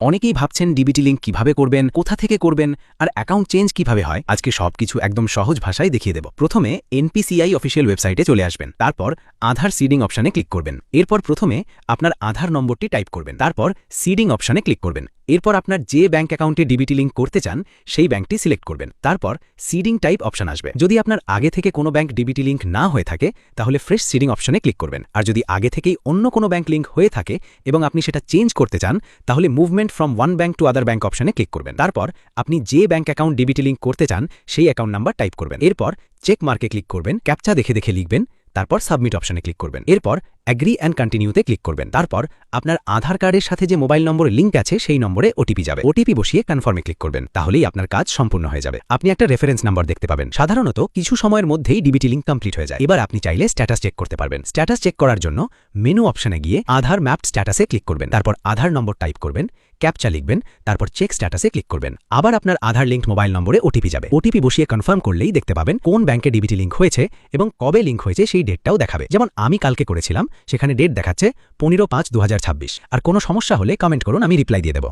অনেকেই ভাবছেন DBT link কিভাবে করবেন, কোথা থেকে করবেন, আর অ্যাকাউন্ট চেঞ্জ কিভাবে হয়। আজকে সবকিছু একদম সহজ ভাষায় দেখিয়ে দেব। প্রথমে এনপিসিআই অফিসিয়াল ওয়েবসাইটে চলে আসবেন। তারপর আধার সিডিং অপশানে ক্লিক করবেন। এরপর প্রথমে আপনার আধার নম্বরটি টাইপ করবেন। তারপর সিডিং অপশানে ক্লিক করবেন। এরপর আপনার যে ব্যাংক অ্যাকাউন্টে ডিবিটি লিঙ্ক করতে চান সেই ব্যাংকটি সিলেক্ট করবেন। তারপর সিডিং টাইপ অপশান আসবে। যদি আপনার আগে থেকে কোনো ব্যাংক ডিবিটি লিঙ্ক না হয়ে থাকে তাহলে ফ্রেশ সিডিং অপশানে ক্লিক করবেন। আর যদি আগে থেকেই অন্য কোনো ব্যাংক লিঙ্ক হয়ে থাকে এবং আপনি সেটা চেঞ্জ করতে চান তাহলে movement from one bank to other bank অপশানে ক্লিক করবেন। তারপর আপনি যে ব্যাংক অ্যাকাউন্ট ডিবিটি লিঙ্ক করতে চান সেই অ্যাকাউন্ট নাম্বার টাইপ করবেন। এরপর চেক মার্কে ক্লিক করবেন, ক্যাপচা দেখে দেখে লিখবেন, তারপর সাবমিট অপশানে ক্লিক করবেন। এরপর অ্যাগ্রি অ্যান্ড কন্টিনিউতে ক্লিক করবেন। তারপর আপনার আধার কার্ডের সাথে যে মোবাইল নম্বরে লিঙ্ক আছে সেই নম্বরে ওটিপি যাবে। ওটিপি বসিয়ে কনফার্মে ক্লিক করবেন, তাহলেই আপনার কাজ সম্পূর্ণ হয়ে যাবে। আপনি একটা রেফারেন্স নাম্বার দেখতে পাবেন। সাধারণত কিছু সময়ের মধ্যেই ডিবিটি লিঙ্ক কমপ্লিট হয়ে যায়। এবার আপনি চাইলে স্ট্যাটাস চেক করতে পারবেন। স্ট্যাটাস চেক করার জন্য মেনু অপশানে গিয়ে আধার ম্যাপড স্ট্যাটাসে ক্লিক করবেন। তারপর আধার নম্বর টাইপ করবেন, ক্যাপচা লিখবেন, তারপর চেক স্ট্যাটাসে ক্লিক করবেন। আবার আপনার আধার লিঙ্ক মোবাইল নম্বরে ওটিপি যাবে। ওটিপি বসিয়ে কনফার্ম করলেই দেখতে পাবেন কোন ব্যাংকে ডিবিটি লিঙ্ক হয়েছে এবং কবে লিঙ্ক হয়েছে সেই ডেটটাও দেখাবে। যেমন আমি কালকে করেছিলাম, সেখানে ডেট দেখাচ্ছে 15/5/2026। আর কোনো সমস্যা হলে কমেন্ট করুন, আমি রিপ্লাই দিয়ে দেব।